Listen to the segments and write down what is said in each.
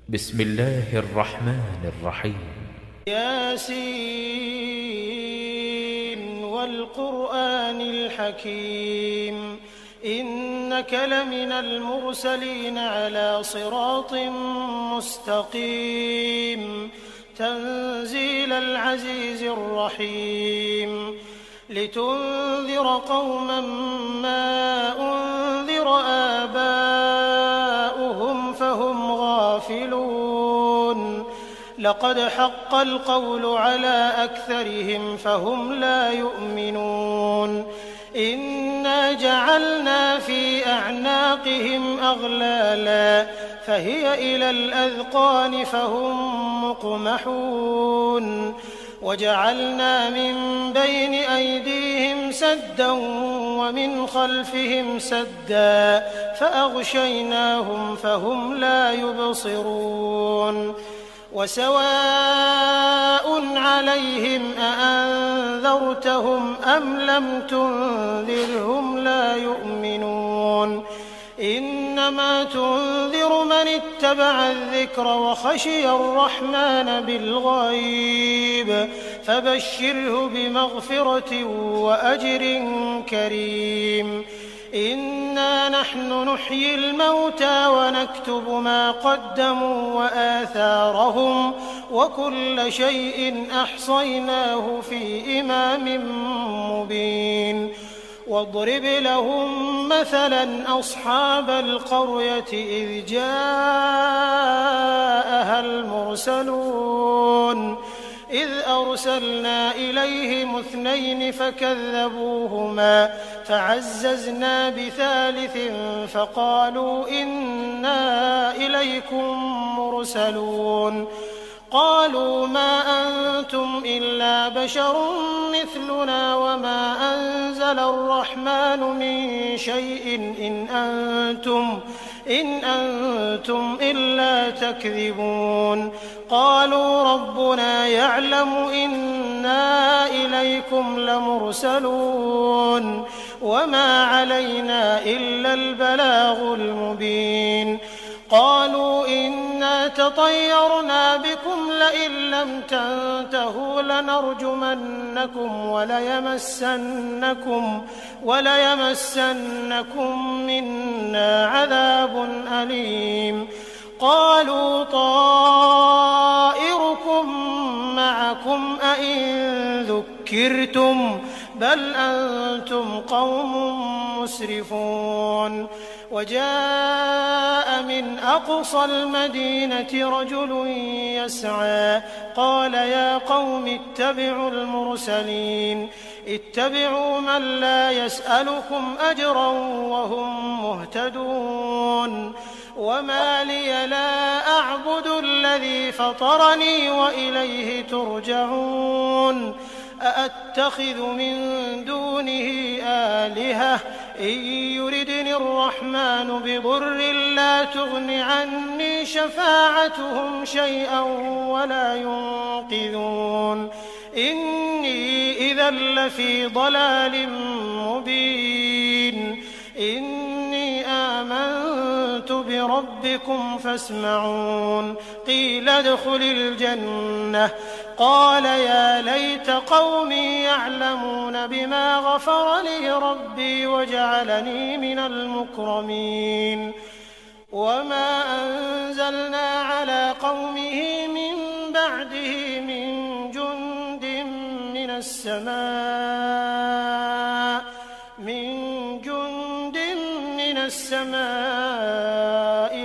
بسم الله الرحمن الرحيم. ياسين والقرآن الحكيم إنك لمن المرسلين على صراط مستقيم تنزيل العزيز الرحيم لتنذر قوما ما أنذر آباؤهم فهم غافلون لقد حق القول على أكثرهم فهم لا يؤمنون إنا جعلنا في أعناقهم أغلالا فهي إلى الأذقان فهم مقمحون وجعلنا من بين أيديهم سدا ومن خلفهم سدا فأغشيناهم فهم لا يبصرون وسواء عليهم أأنذرتهم أم لم تنذرهم لا يؤمنون إنما تنذر من اتبع الذكر وخشي الرحمن بالغيب فبشره بمغفرة وأجر كريم إنا نحن نحيي الموتى ونكتب ما قدموا وآثارهم وكل شيء أحصيناه في إمام مبين واضرب لهم مثلا أصحاب القرية إذ جاءها المرسلون إذ أرسلنا إليهم 2 فكذبوهما فعززنا بثالث فقالوا إنا إليكم مرسلون قالوا ما أنتم إلا بشر مثلنا وما أنزل الرحمن من شيء إن أنتم إلا تكذبون قالوا ربنا يعلم إنا إليكم لمرسلون وما علينا إلا البلاغ المبين قالوا إنا تطيرنا بكم لئن لم تنتهوا لنرجمنكم وليمسنكم منا عذاب أليم قالوا طائركم معكم أئن ذكرتم بل أنتم قوم مسرفون وجاء من أقصى المدينة رجل يسعى قال يا قوم اتبعوا المرسلين اتبعوا من لا يسألكم أجرا وهم مهتدون وما لي لا أعبد الذي فطرني وإليه ترجعون أأتخذ من دونه آلهة إن يردني الرحمن بضر لا تغن عني شفاعتهم شيئا ولا ينقذون إني إذا لفي ضلال مبين إني آمنت بربكم فاسمعون قيل ادخل الجنة قال يا ليت قومي يعلمون بما غفر لي ربي وجعلني من المكرمين وما أنزلنا على قومه من بعده من جند من السماء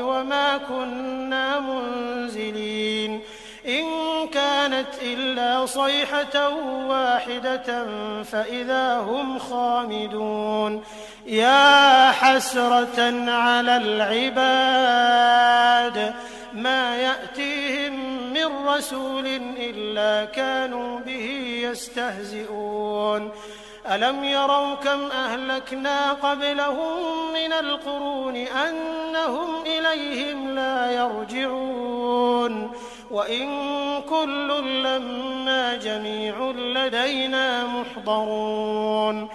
وما كنا منزلين إن كانت إلا صيحة واحدة فإذا هم خامدون يا حسرة على العباد ما يأتيهم من رسول إلا كانوا به يستهزئون ألم يروا كم أهلكنا قبلهم من القرون أنهم إليهم لا يرجعون وإن كل لما جميع لدينا محضرون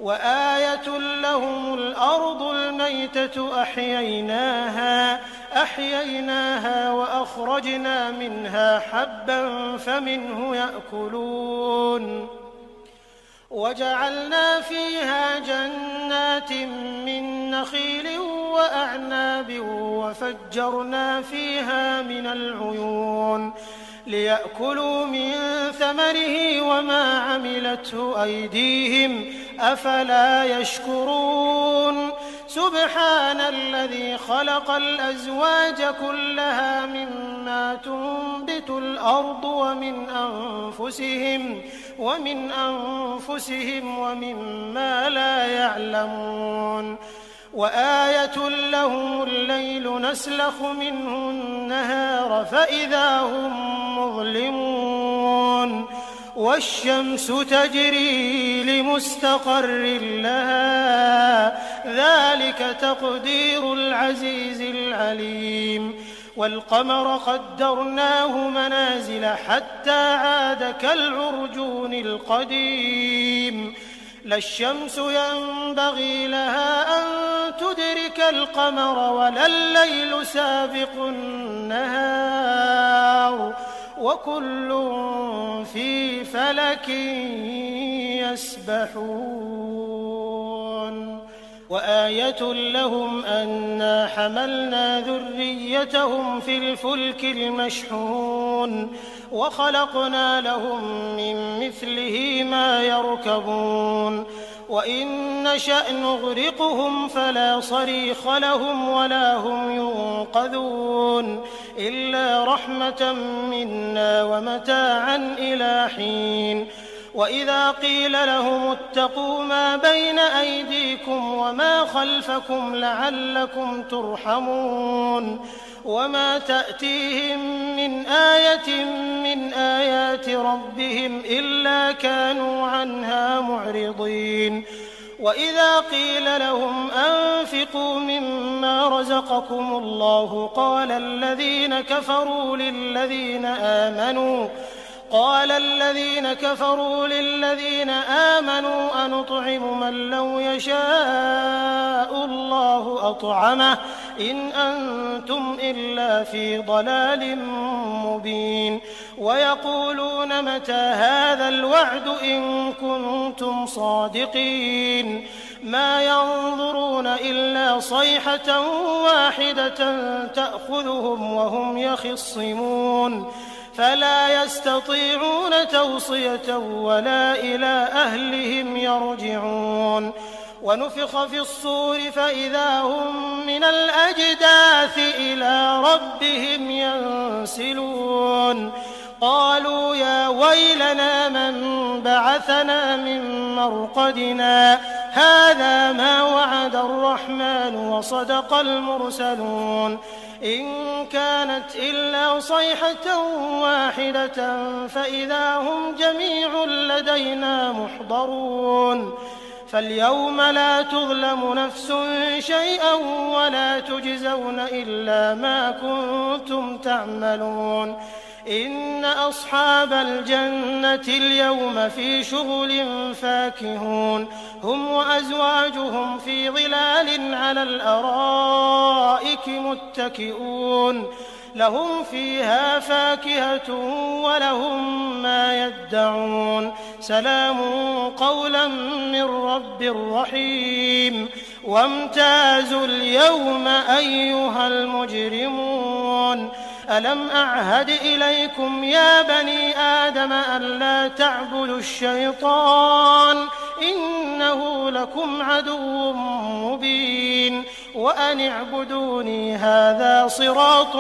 وآية لهم الأرض الميتة أحييناها أحييناها وأخرجنا منها حبا فمنه يأكلون وجعلنا فيها جنات من نخيل وأعناب وفجرنا فيها من العيون ليأكلوا من ثمره وما عملته أيديهم أفلا يشكرون سبحان الذي خلق الأزواج كلها مما تنبت الأرض ومن أنفسهم ومما لا يعلمون وآية لهم الليل نسلخ منه النهار فإذا هم مظلمون والشمس تجري لمستقر لها ذلك تقدير العزيز العليم والقمر قدرناه منازل حتى عاد كالعرجون القديم لا الشمس ينبغي لها أن تدرك القمر ولا الليل سابق النهار وكل في فلك يسبحون وآية لهم أنا حملنا ذريتهم في الفلك المشحون وخلقنا لهم من مثله ما يركبون وإن نشأ نغرقهم فلا صريخ لهم ولا هم ينقذون إلا رحمة منا ومتاعا إلى حين وإذا قيل لهم اتقوا ما بين أيديكم وما خلفكم لعلكم ترحمون وما تأتيهم من آية من آيات ربهم إلا كانوا عنها معرضين وإذا قيل لهم أنفقوا مما رزقكم الله قال الذين كفروا للذين آمنوا أنطعم من لو يشاء الله أطعمه إن أنتم إلا في ضلال مبين ويقولون متى هذا الوعد إن كنتم صادقين ما ينظرون إلا صيحة واحدة تأخذهم وهم يخصمون فلا يستطيعون توصية ولا إلى أهلهم يرجعون ونفخ في الصور فإذا هم من الأجداث إلى ربهم ينسلون قالوا يا ويلنا من بعثنا من مرقدنا هذا ما وعد الرحمن وصدق المرسلون إن كانت إلا صيحة واحدة فإذا هم جميع لدينا محضرون فاليوم لا تظلم نفس شيئا ولا تجزون إلا ما كنتم تعملون إن أصحاب الجنة اليوم في شغل فاكهون هم وأزواجهم في ظلال على الأرائك متكئون لهم فيها فاكهة ولهم ما يدعون سلام قولا من رب رحيم وامتازوا اليوم أيها المجرمون ألم أعهد إليكم يا بني آدم ألا تعبدوا الشيطان إنه لكم عدو مبين وأن اعبدوني هذا صراط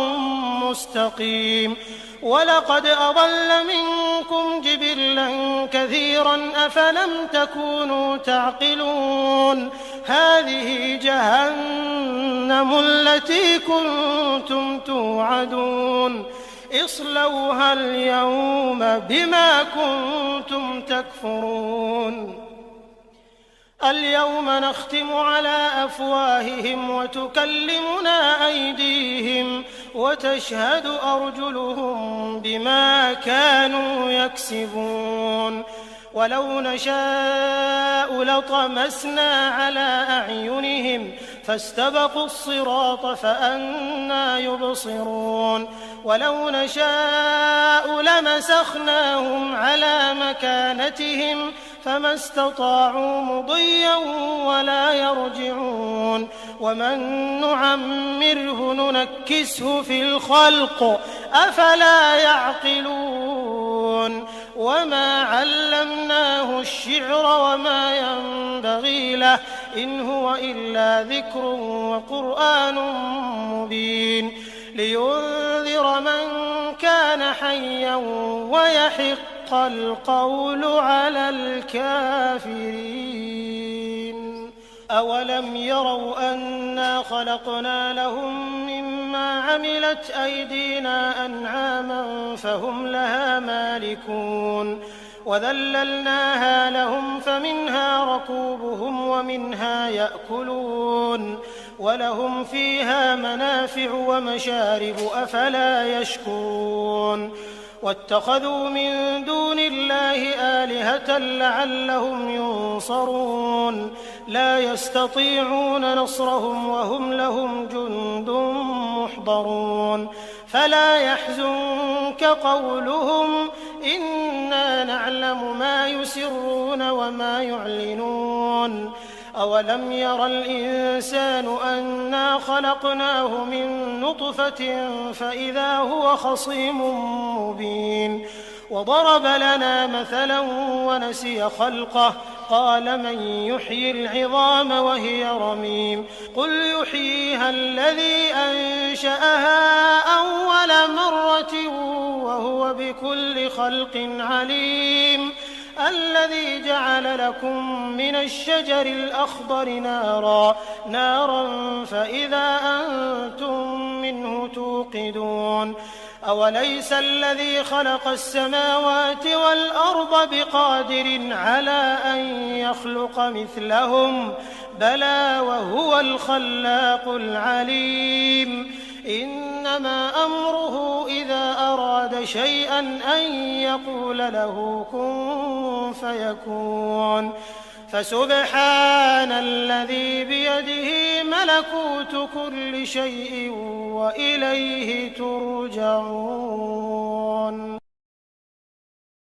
مستقيم ولقد أضل منكم جبلا كثيرا أفلم تكونوا تعقلون هذه جهنم التي كنتم توعدون اصلوها اليوم بما كنتم تكفرون اليوم نختم على أفواههم وتكلمنا أيديهم وتشهد أرجلهم بما كانوا يكسبون ولو نشاء لطمسنا على أعينهم فاستبقوا الصراط فأنى يبصرون ولو نشاء لمسخناهم على مكانتهم فما استطاعوا مضيا ولا يرجعون ومن نعمره ننكسه في الخلق أفلا يعقلون وما علمناه الشعر وما ينبغي له إن هو إلا ذكر وقرآن مبين لينذر من كان حيا ويحق القول على الكافرين أولم يروا أنا خلقنا لهم مما عملت أيدينا أنعاما فهم لها مالكون وذللناها لهم فمنها ركوبهم ومنها يأكلون ولهم فيها منافع ومشارب أفلا يشكرون واتخذوا من دون الله آلهة لعلهم ينصرون لا يستطيعون نصرهم وهم لهم جند محضرون فلا يحزنك قولهم إنا نعلم ما يسرون وما يعلنون أولم ير الإنسان أنا خلقناه من نطفة فإذا هو خصيم مبين وضرب لنا مثلا ونسي خلقه قال من يحيي العظام وهي رميم قل يحييها الذي أنشأها أول مرة وهو بكل خلق عليم الذي جعل لكم من الشجر الأخضر نارا فإذا أنتم منه توقدون أوليس الذي خلق السماوات والأرض بقادر على أن يخلق مثلهم بلى وهو الخلاق العليم إنما أمره إذا أراد شيئا أن يقول له كن فيكون فسبحان الذي بيده ملكوت كل شيء وإليه ترجعون